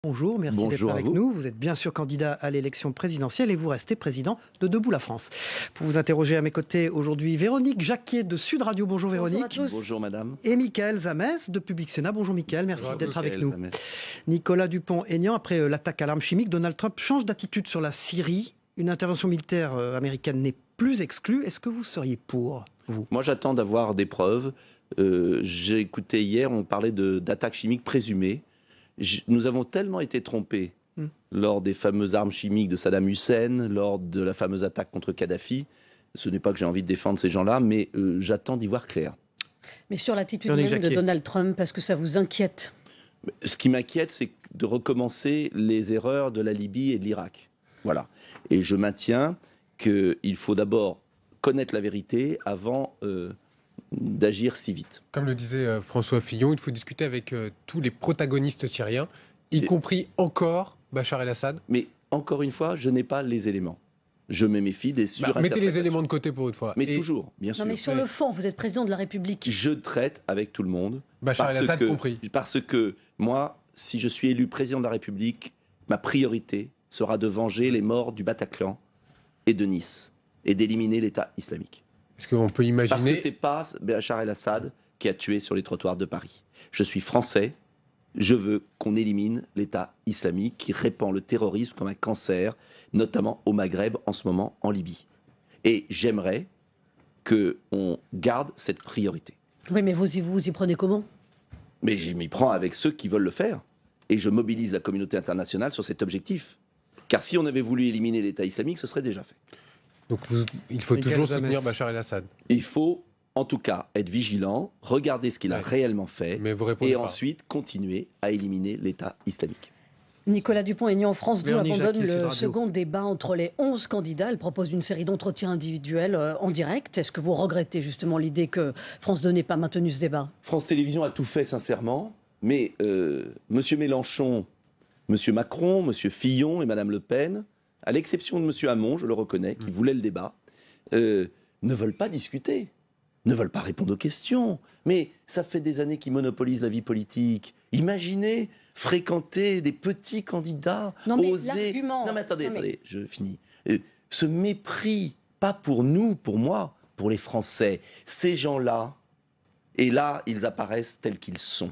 Bonjour, merci d'être Bonjour à avec vous. nous. Vous êtes bien sûr candidat à l'élection présidentielle et vous restez président de Debout la France. Pour vous interroger à mes côtés aujourd'hui, Véronique Jacquier de Sud Radio. Bonjour Bonjour à Véronique. tous. Bonjour madame. Et Michael Zamès de Public Sénat. Bonjour Michael, merci Bonjour à d'être tous, avec Gaël nous. Zamès. Nicolas Dupont-Aignan, après l'attaque à l'arme chimique, Donald Trump change d'attitude sur la Syrie. Une intervention militaire américaine n'est plus exclue. Est-ce que vous seriez pour, vous? Moi j'attends d'avoir des preuves. J'ai écouté hier, on parlait d'attaques chimiques présumées. Nous avons tellement été trompés lors des fameuses armes chimiques de Saddam Hussein, lors de la fameuse attaque contre Kadhafi. Ce n'est pas que j'ai envie de défendre ces gens-là, mais j'attends d'y voir clair. Mais sur l'attitude Véronique même de Jacquier. Donald Trump, parce que ça vous inquiète? Ce qui m'inquiète, c'est de recommencer les erreurs de la Libye et de l'Irak. Voilà. Et je maintiens qu'il faut d'abord connaître la vérité avant d'agir si vite. Comme le disait François Fillon, il faut discuter avec tous les protagonistes syriens, y compris encore Bachar el-Assad. Mais encore une fois, je n'ai pas les éléments. Je me méfie des Mettez surinterprétations. les éléments de côté pour une fois. Mais Et toujours, bien sûr. Non, mais sur le fond, vous êtes président de la République. Je traite avec tout le monde. Bachar el-Assad compris. Parce que moi, si je suis élu président de la République, ma priorité sera de venger les morts du Bataclan et de Nice et d'éliminer l'État islamique. Est-ce qu'on peut Parce que imaginer... c'est pas Bachar el-Assad qui a tué sur les trottoirs de Paris. Je suis français. Je veux qu'on élimine l'État islamique qui répand le terrorisme comme un cancer, notamment au Maghreb, en ce moment en Libye. Et j'aimerais qu'on garde cette priorité. Oui, mais vous y prenez comment? Mais je m'y prends avec ceux qui veulent le faire. Et je mobilise la communauté internationale sur cet objectif. Car si on avait voulu éliminer l'État islamique, ce serait déjà fait. Donc il faut Michael toujours Zamès. soutenir Bachar el-Assad. Il faut, en tout cas, être vigilant, regarder ce qu'il a Ouais. réellement fait, Mais vous répondez et pas. ensuite continuer à éliminer l'État islamique. Nicolas Dupont-Aignan, France 2 Véronique abandonne Jacquier, Sud le Radio. second débat entre les 11 candidats. Elle propose une série d'entretiens individuels en direct. Est-ce que vous regrettez justement l'idée que France 2 n'ait pas maintenu ce débat? France Télévisions a tout fait sincèrement, mais M. Mélenchon, M. Macron, M. Fillon et Mme Le Pen, à l'exception de M. Hamon, je le reconnais, qui voulait le débat, ne veulent pas discuter, ne veulent pas répondre aux questions. Mais ça fait des années qu'ils monopolisent la vie politique. Imaginez fréquenter des petits candidats, Non, mais oser... l'argument- Non mais attendez, Non, mais- attendez, je finis. Ce mépris, pas pour nous, pour moi, pour les Français. Ces gens-là, et là, ils apparaissent tels qu'ils sont.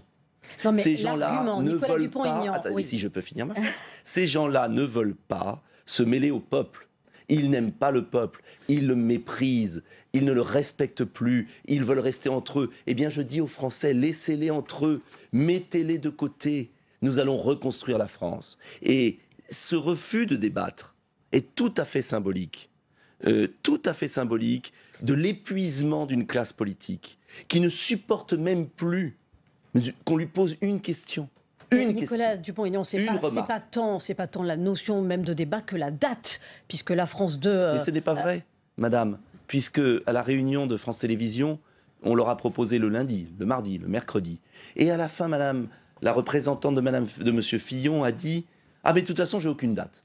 Non, mais Ces gens-là l'argument, ne Nicolas veulent pas... Dupont-Aignan, Attendez, oui. si je peux finir ma phrase. Ces gens-là ne veulent pas se mêler au peuple. Ils n'aiment pas le peuple. Ils le méprisent. Ils ne le respectent plus. Ils veulent rester entre eux. Eh bien, je dis aux Français, laissez-les entre eux. Mettez-les de côté. Nous allons reconstruire la France. Et ce refus de débattre est tout à fait symbolique. Tout à fait symbolique de l'épuisement d'une classe politique qui ne supporte même plus qu'on lui pose une question. Nicolas Dupont-Aignan, c'est Une pas remarque. tant la notion même de débat que la date, puisque la France 2... Mais ce n'est pas vrai, madame, puisque à la réunion de France Télévisions, on leur a proposé le lundi, le mardi, le mercredi. Et à la fin, madame, la représentante de monsieur Fillon a dit « Ah mais de toute façon, j'ai aucune date ».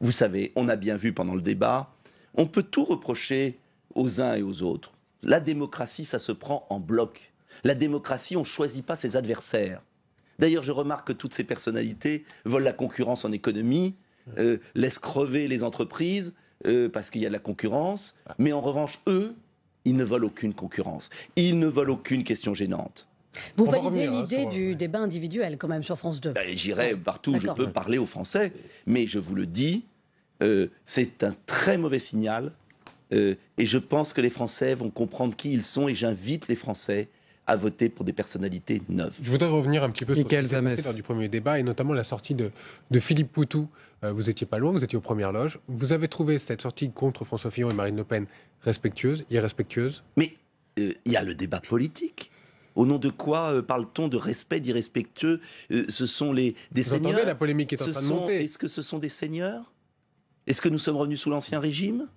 Vous savez, on a bien vu pendant le débat, on peut tout reprocher aux uns et aux autres. La démocratie, ça se prend en bloc. La démocratie, on ne choisit pas ses adversaires. D'ailleurs, je remarque que toutes ces personnalités veulent la concurrence en économie, laissent crever les entreprises parce qu'il y a de la concurrence. Mais en revanche, eux, ils ne veulent aucune concurrence. Ils ne veulent aucune question gênante. Vous On va validez revenir, l'idée sur- du débat individuel quand même sur France 2? J'irai partout où je D'accord. peux parler aux Français. Mais je vous le dis, c'est un très mauvais signal. Et je pense que les Français vont comprendre qui ils sont. Et j'invite les Français à voter pour des personnalités neuves. Je voudrais revenir un petit peu sur ce Michael qui s'est passé Zamès. lors du premier débat et notamment la sortie de Philippe Poutou. Vous étiez pas loin, vous étiez aux premières loges. Vous avez trouvé cette sortie contre François Fillon et Marine Le Pen respectueuse, irrespectueuse? Mais il y a le débat politique. Au nom de quoi parle-t-on de respect, d'irrespectueux Ce sont des Vous seigneurs. entendez, la polémique est en train de monter. Est-ce que ce sont des seigneurs? Est-ce que nous sommes revenus sous l'Ancien Régime?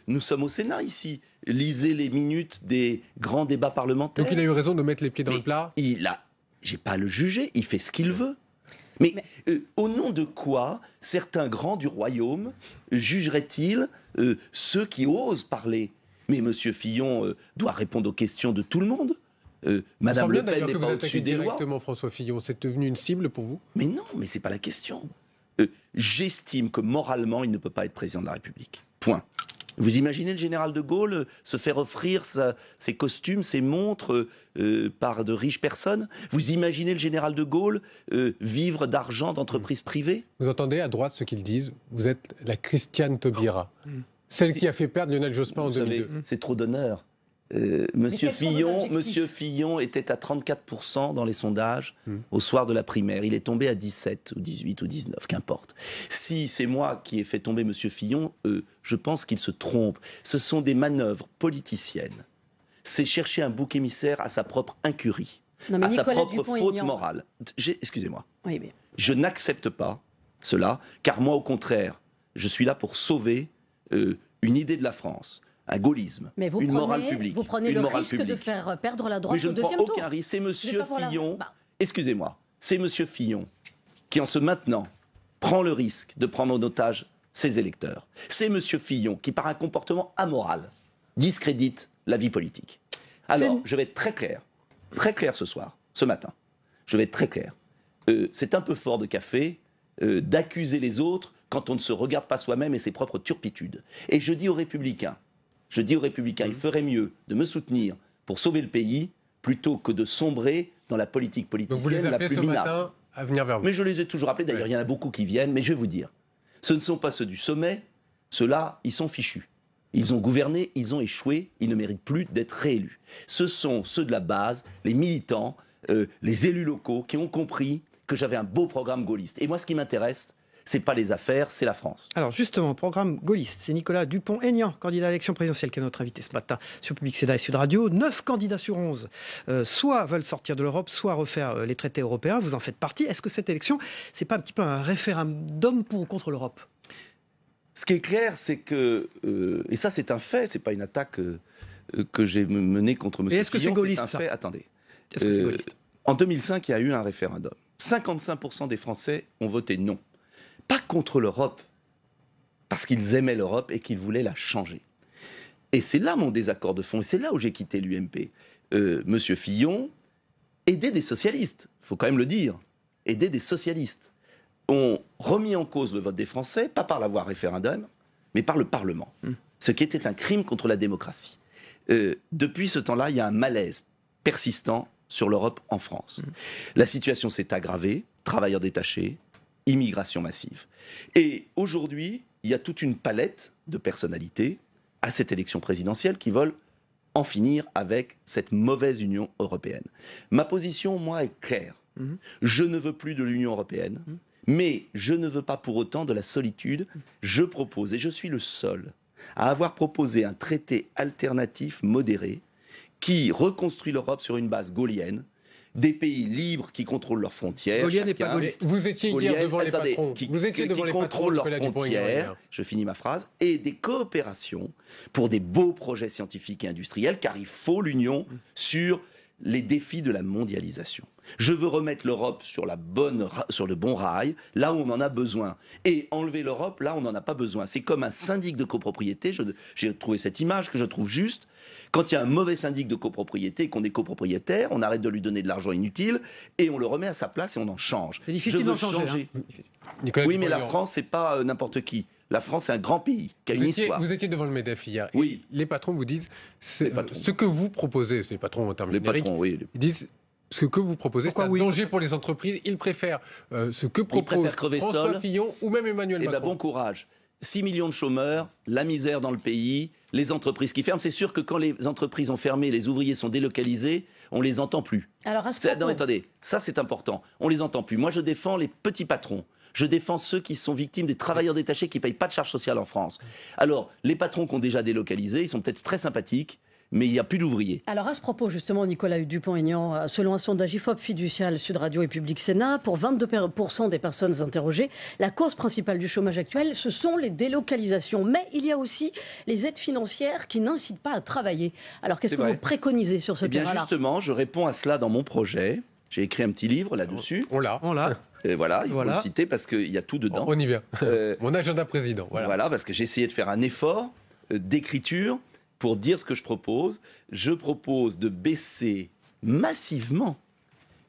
Nous sommes au Sénat ici. Lisez les minutes des grands débats parlementaires. Donc il a eu raison de mettre les pieds dans Mais le plat. j'ai pas à le juger, il fait ce qu'il veut. Mais au nom de quoi certains grands du royaume jugeraient-ils ceux qui osent parler? Mais M. Fillon doit répondre aux questions de tout le monde. Madame Le Pen d'ailleurs n'est que pas vous au-dessus attaquez des lois. directement François Fillon. C'est devenu une cible pour vous? Mais non, mais c'est pas la question. J'estime que moralement, il ne peut pas être président de la République. Point. Vous imaginez le général de Gaulle se faire offrir ses costumes, ses montres par de riches personnes? Vous imaginez le général de Gaulle vivre d'argent d'entreprises privées? Vous entendez à droite ce qu'ils disent? Vous êtes la Christiane Taubira, celle qui a fait perdre Lionel Jospin en Vous savez, 2002. c'est trop d'honneur. quels sont vos objectifs? Monsieur Fillon était à 34% dans les sondages au soir de la primaire. Il est tombé à 17 ou 18 ou 19, qu'importe. Si c'est moi qui ai fait tomber Monsieur Fillon, je pense qu'il se trompe. Ce sont des manœuvres politiciennes. C'est chercher un bouc émissaire à sa propre incurie, Non, mais à sa Nicolas propre faute Dupont-Aignan- morale. Excusez-moi. Oui, mais Je n'accepte pas cela, car moi, au contraire, je suis là pour sauver une idée de la France, un gaullisme, Mais vous une morale prenez, publique. vous prenez une le morale risque de publique. faire perdre la droite Mais je au ne prends deuxième tour. aucun risque. C'est Vous Monsieur êtes pas pour la- Fillon, Bah. excusez-moi, c'est Monsieur Fillon qui, en se maintenant, prend le risque de prendre en otage ses électeurs. C'est Monsieur Fillon qui, par un comportement amoral, discrédite la vie politique. Alors, je vais être très clair ce soir, ce matin. Je vais être très clair. C'est un peu fort de café d'accuser les autres quand on ne se regarde pas soi-même et ses propres turpitudes. Et je dis aux Républicains, il ferait mieux de me soutenir pour sauver le pays plutôt que de sombrer dans la politique Donc vous les politicienne la appelez plus ce minable. matin à venir vers vous. Mais je les ai toujours appelés, d'ailleurs, Ouais. il y en a beaucoup qui viennent, mais je vais vous dire, ce ne sont pas ceux du sommet, ceux-là, ils sont fichus. Ils ont gouverné, ils ont échoué, ils ne méritent plus d'être réélus. Ce sont ceux de la base, les militants, les élus locaux qui ont compris que j'avais un beau programme gaulliste. Et moi, ce qui m'intéresse, c'est pas les affaires, c'est la France. Alors justement, programme gaulliste, c'est Nicolas Dupont-Aignan, candidat à l'élection présidentielle, qui est notre invité ce matin sur Public Sénat et Sud Radio. 9 candidats sur 11, soit veulent sortir de l'Europe, soit refaire les traités européens. Vous en faites partie. Est-ce que cette élection, c'est pas un petit peu un référendum pour ou contre l'Europe? Ce qui est clair, c'est que, et ça c'est un fait, c'est pas une attaque que j'ai menée contre M. Et est-ce que c'est gaulliste, c'est un ça fait. Attendez. Est-ce que c'est gaulliste? En 2005, il y a eu un référendum. 55% des Français ont voté non. Pas contre l'Europe, parce qu'ils aimaient l'Europe et qu'ils voulaient la changer. Et c'est là mon désaccord de fond, et c'est là où j'ai quitté l'UMP. Monsieur Fillon aidait des socialistes, il faut quand même le dire, aidait des socialistes. Ont remis en cause le vote des Français, pas par la voie référendum, mais par le Parlement. Ce qui était un crime contre la démocratie. Depuis ce temps-là, il y a un malaise persistant sur l'Europe en France. La situation s'est aggravée, travailleurs détachés, immigration massive. Et aujourd'hui, il y a toute une palette de personnalités à cette élection présidentielle qui veulent en finir avec cette mauvaise Union européenne. Ma position, moi, est claire. Je ne veux plus de l'Union européenne, mais je ne veux pas pour autant de la solitude. Je propose, et je suis le seul, à avoir proposé un traité alternatif modéré qui reconstruit l'Europe sur une base gaullienne, des pays libres qui contrôlent leurs frontières. Gaulienne et pas chacun. gaulliste. Vous étiez hier Gaulienne, devant les attendez, patrons. Vous étiez devant les patrons, contrôlent leurs Nicolas Dupont-Aignan, frontières, hier. je finis ma phrase, et des coopérations pour des beaux projets scientifiques et industriels, car il faut l'union sur les défis de la mondialisation. Je veux remettre l'Europe sur le bon rail, là où on en a besoin, et enlever l'Europe là où on n'en a pas besoin. C'est comme un syndic de copropriété, j'ai trouvé cette image que je trouve juste. Quand il y a un mauvais syndic de copropriété et qu'on est copropriétaire, on arrête de lui donner de l'argent inutile et on le remet à sa place et on en change. C'est difficile Je veux d'en changer, hein. Nicolas Oui, mais la Dupont-Aignan, France, c'est pas n'importe qui. La France, c'est un grand pays qui a une histoire. vous étiez devant le MEDEF hier. Oui. Et les patrons vous disent Les patrons. ce que vous proposez, c'est les patrons en termes Les numériques, patrons, oui. ils disent ce que vous proposez, c'est Pourquoi un oui danger pour les entreprises. Ils préfèrent ce que propose préfèrent crever François seul. Fillon ou même Emmanuel Eh bien, Macron. bon courage. 6 millions de chômeurs, la misère dans le pays, les entreprises qui ferment. C'est sûr que quand les entreprises ont fermé, les ouvriers sont délocalisés, on les entend plus. Alors, à ce Non, propos, attendez, ça c'est important. On les entend plus. Moi, je défends les petits patrons. Je défends ceux qui sont victimes des travailleurs détachés qui ne payent pas de charges sociales en France. Alors, les patrons qui ont déjà délocalisé, ils sont peut-être très sympathiques, mais il n'y a plus d'ouvriers. alors, à ce propos, justement, Nicolas Dupont-Aignan, selon un sondage IFOP fiducial Sud Radio et Public Sénat, pour 22% des personnes interrogées, la cause principale du chômage actuel, ce sont les délocalisations. Mais il y a aussi les aides financières qui n'incitent pas à travailler. Alors, qu'est-ce C'est que vrai. vous préconisez sur ce Eh bien, terrain-là? justement, je réponds à cela dans mon projet. J'ai écrit un petit livre là-dessus. On l'a. On l'a. Et voilà, il faut Voilà. le citer parce qu'il y a tout dedans. On y vient. Euh, Mon agenda président. Voilà. parce que j'ai essayé de faire un effort d'écriture pour dire ce que je propose. Je propose de baisser massivement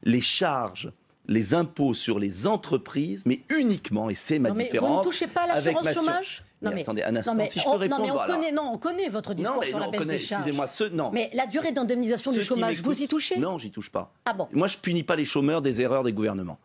les charges, les impôts sur les entreprises, mais uniquement, et c'est ma différence. Vous ne touchez pas à l'assurance chômage? Mais attendez, un instant, si je peux répondre... on connaît votre discours sur la baisse des charges. Excusez-moi, Mais la durée d'indemnisation du chômage, vous y touchez? Non, j'y touche pas. Ah bon? Moi, je punis pas les chômeurs des erreurs des gouvernements.